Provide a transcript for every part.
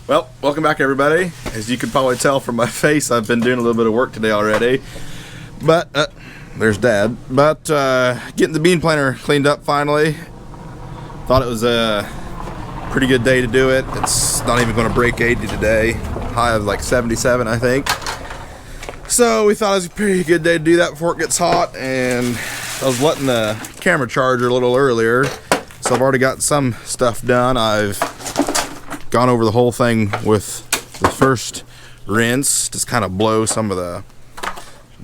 Well, welcome back everybody. As you can probably tell from my face, I've been doing a little bit of work today already. But, there's Dad. But, getting the bean planter cleaned up finally. Thought it was a pretty good day to do it. It's not even going to break 80 today. High of like 77, I think. So we thought it was a pretty good day to do that before it gets hot. And I was letting the camera charge a little earlier. So I've already got some stuff done. I've gone over the whole thing with the first rinse, just kind of blow some of the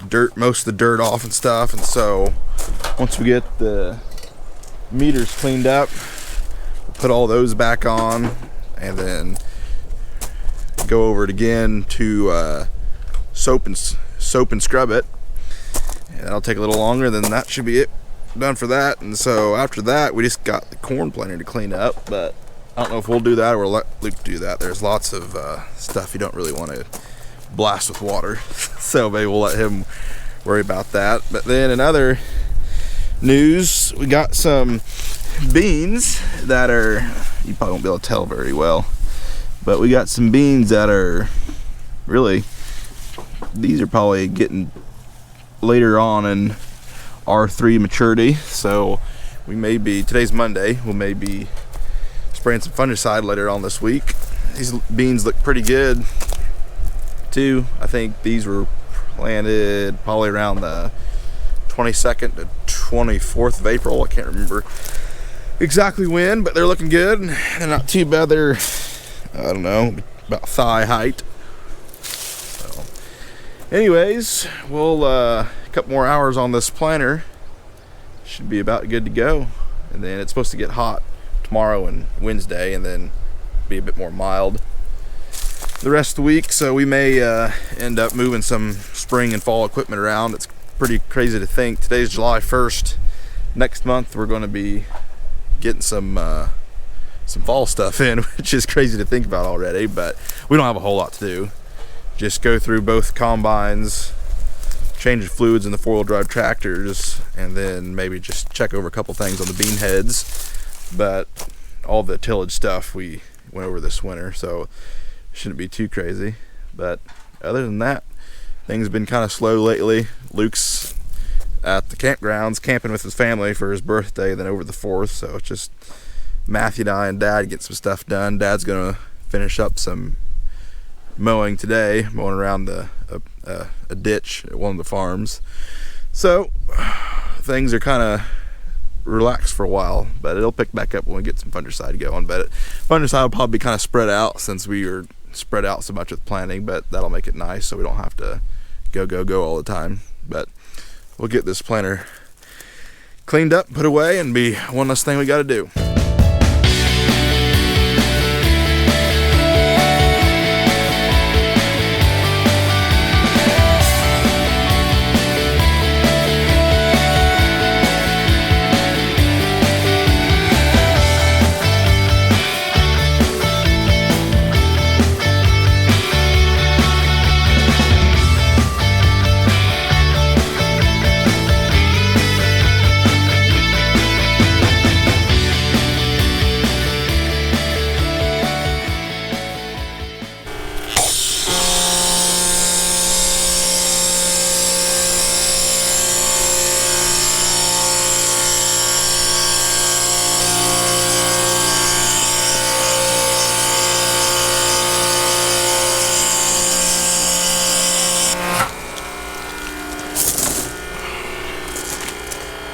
dirt, most of the dirt off and stuff. And so once we get the meters cleaned up, we'll put all those back on and then go over it again to soap and scrub it. And that'll take a little longer. Then that should be it, done for that. And so after that, we just got the corn planter to clean up, but I don't know if we'll do that or we'll let Luke do that. There's lots of stuff you don't really want to blast with water. So maybe we'll let him worry about that. But then in other news, we got some beans that are, you probably won't be able to tell very well, but we got some beans that are really, these are probably getting later on in R3 maturity. So we may be, today's Monday, we'll maybe spraying some fungicide later on this week. These beans look pretty good too. I think these were planted probably around the 22nd to 24th of April. I can't remember exactly when, but they're looking good. They're not too bad. They're, I don't know, about thigh height. So anyways, we'll a couple more hours on this planter. Should be about good to go. And then it's supposed to get hot tomorrow and Wednesday, and then be a bit more mild the rest of the week. So we may end up moving some spring and fall equipment around. It's pretty crazy to think. Today's July 1st. Next month we're going to be getting some fall stuff in, which is crazy to think about already, but we don't have a whole lot to do. Just go through both combines, change the fluids in the 4-wheel drive tractors, and then maybe just check over a couple things on the bean heads. But all the tillage stuff we went over this winter, so shouldn't be too crazy. But other than that, things have been kind of slow lately. Luke's at the campgrounds camping with his family for his birthday, then over the 4th, so it's just Matthew and I and Dad get some stuff done. Dad's gonna finish up some mowing today, mowing around a ditch at one of the farms. So things are kind of relax for a while, but it'll pick back up when we get some fungicide going. But fungicide will probably be kind of spread out since we are spread out so much with planting, but that'll make it nice so we don't have to go all the time. But we'll get this planter cleaned up, put away, and be one less thing we got to do.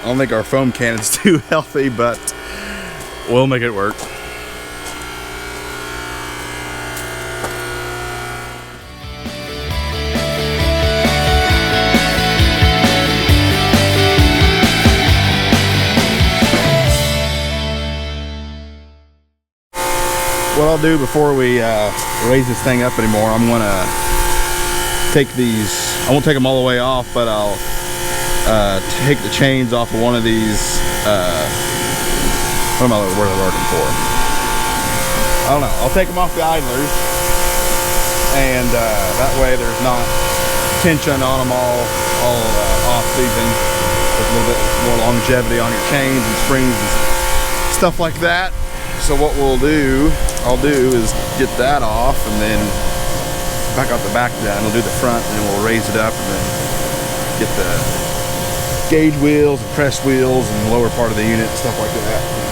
I don't think our foam cannon's too healthy, but we'll make it work. What I'll do before we raise this thing up anymore, I'm gonna take these, I won't take them all the way off, but I'll take the chains off of one of these, what am I looking for? I don't know. I'll take them off the idlers, and that way there's not tension on them all off season. There's a little bit more longevity on your chains and springs and stuff like that. So what we'll do I'll do is get that off, and then if I got the back done, we'll do the front, and then we'll raise it up, and then get the gauge wheels, and press wheels, and the lower part of the unit, and stuff like that.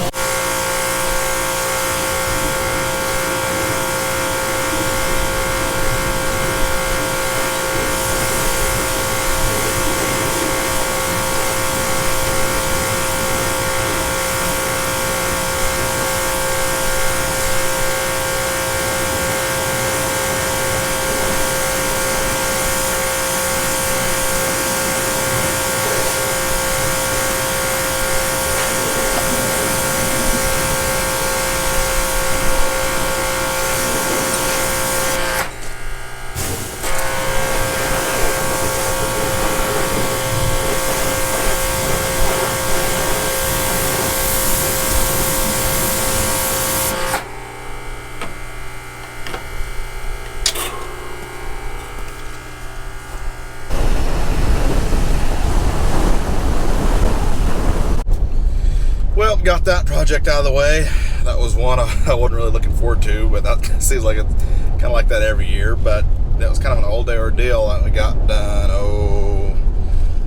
Well, got that project out of the way. That was one I wasn't really looking forward to, but that seems like it's kind of like that every year. But that was kind of an all-day ordeal. I got done,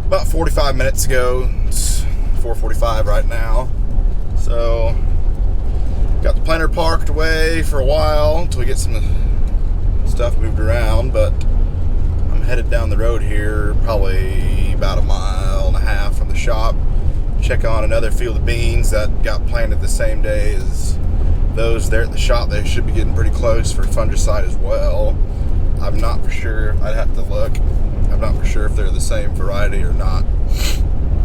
about 45 minutes ago. It's 4:45 right now. So, got the planter parked away for a while until we get some stuff moved around. But I'm headed down the road here, probably about 1.5 miles from the shop. Check on another field of beans that got planted the same day as those there at the shop. They should be getting pretty close for fungicide as well. I'm not for sure. I'd have to look. I'm not for sure if they're the same variety or not.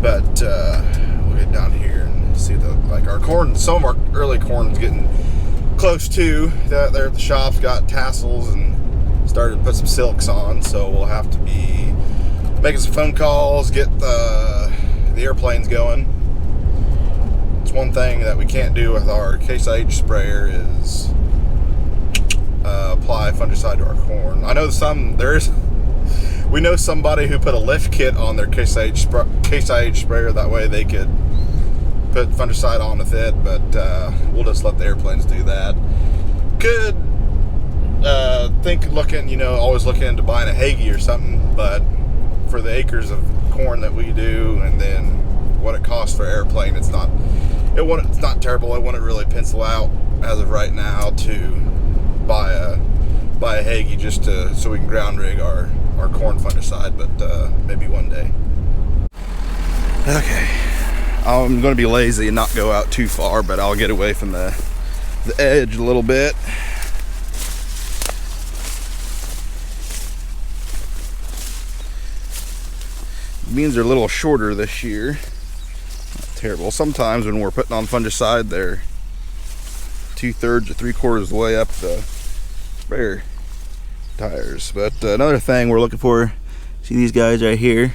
But we'll get down here and see like our corn. Some of our early corn is getting close to. That there at the shop's got tassels and started to put some silks on. So we'll have to be making some phone calls, get the airplanes going. It's one thing that we can't do with our Case IH sprayer is apply fungicide to our corn. I know we know somebody who put a lift kit on their Case IH sprayer, that way they could put fungicide on with it, but we'll just let the airplanes do that. Could always looking into buying a Hagie or something, but for the acres of corn that we do, and then what it costs for airplane, it's not terrible. It wouldn't really pencil out as of right now to buy a Hagie just so we can ground rig our corn fungicide, but maybe one day. Okay, I'm going to be lazy and not go out too far, but I'll get away from the edge a little bit. Beans are a little shorter this year. Not terrible. Sometimes when we're putting on fungicide, they're 2/3 or 3/4 of the way up the sprayer tires. But another thing we're looking for, see these guys right here,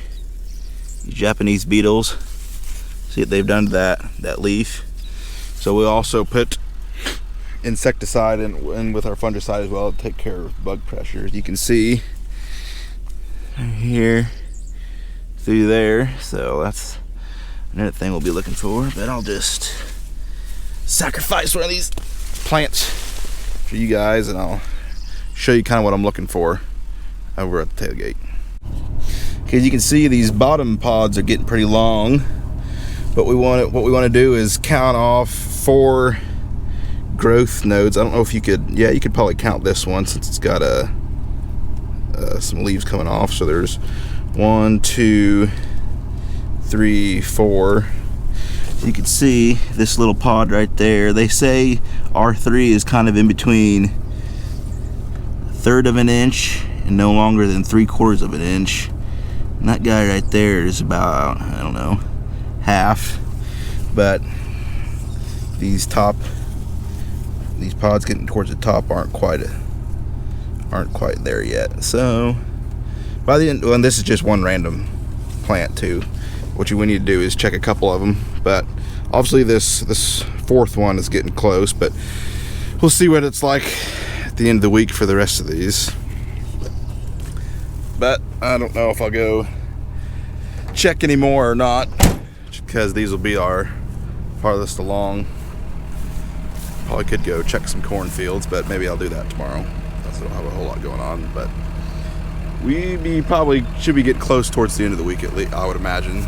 these Japanese beetles. See what they've done to that leaf. So we also put insecticide in with our fungicide as well to take care of bug pressure. You can see right here through there, so that's another thing we'll be looking for. But I'll just sacrifice one of these plants for you guys, and I'll show you kind of what I'm looking for over at the tailgate. Okay, as you can see, these bottom pods are getting pretty long, but what we want to do is count off 4 growth nodes. I don't know if you could, you could probably count this one since it's got some leaves coming off. So there's 1, 2, 3, 4. You can see this little pod right there. They say R3 is kind of in between 1/3 of an inch and no longer than 3/4 of an inch. And that guy right there is about, I don't know, half. But these pods getting towards the top aren't quite there yet. So by the end, and this is just one random plant too. What we need to do is check a couple of them, but obviously this 4th one is getting close, but we'll see what it's like at the end of the week for the rest of these. But I don't know if I'll go check anymore or not, just because these will be our farthest along. Probably could go check some cornfields, but maybe I'll do that tomorrow. I don't have a whole lot going on, but probably should be getting close towards the end of the week at least, I would imagine.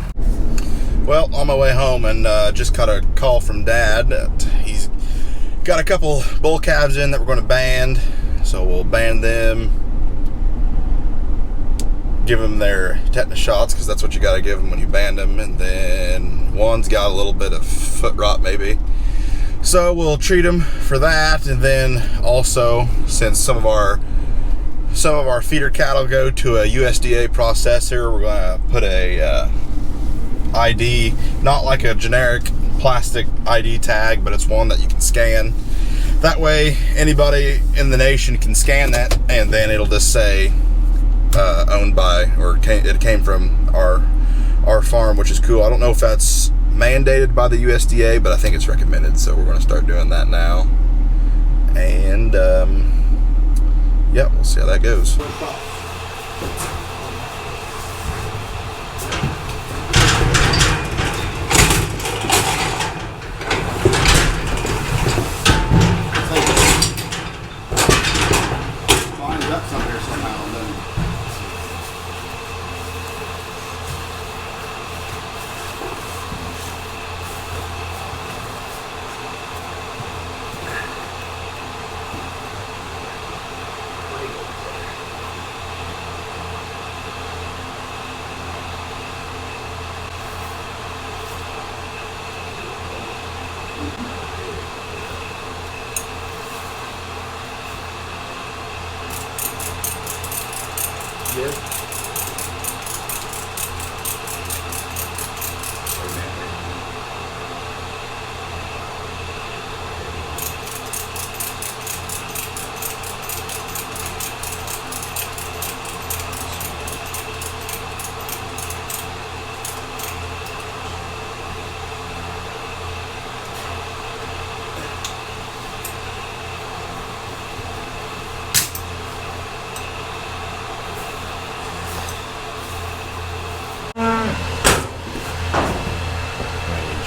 Well, on my way home, and just got a call from Dad that he's got a couple bull calves in that we're going to band, so we'll band them, give them their tetanus shots, because that's what you got to give them when you band them, and then one's got a little bit of foot rot maybe, so we'll treat them for that. And then also, since some of our feeder cattle go to a USDA processor, we're going to put a ID, not like a generic plastic ID tag, but it's one that you can scan. That way anybody in the nation can scan that, and then it'll just say owned by, or it came from our farm, which is cool. I don't know if that's mandated by the USDA, but I think it's recommended, so we're going to start doing that now. And yeah, we'll see how that goes.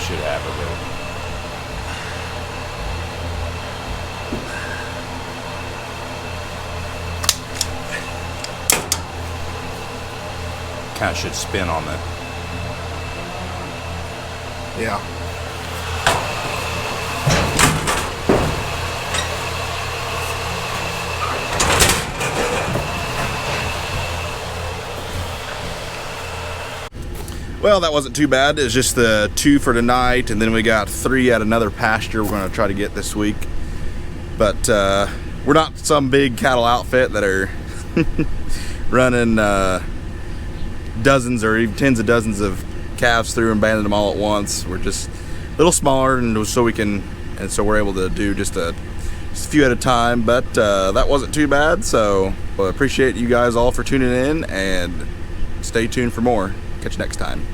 Should have it. Kind of should spin on that. Yeah. Well, that wasn't too bad. It was just the 2 for tonight, and then we got 3 at another pasture we're going to try to get this week. But we're not some big cattle outfit that are running dozens or even tens of dozens of calves through and banding them all at once. We're just a little smaller, and so we're able to do just a few at a time. But that wasn't too bad. So I appreciate you guys all for tuning in, and stay tuned for more. Catch you next time.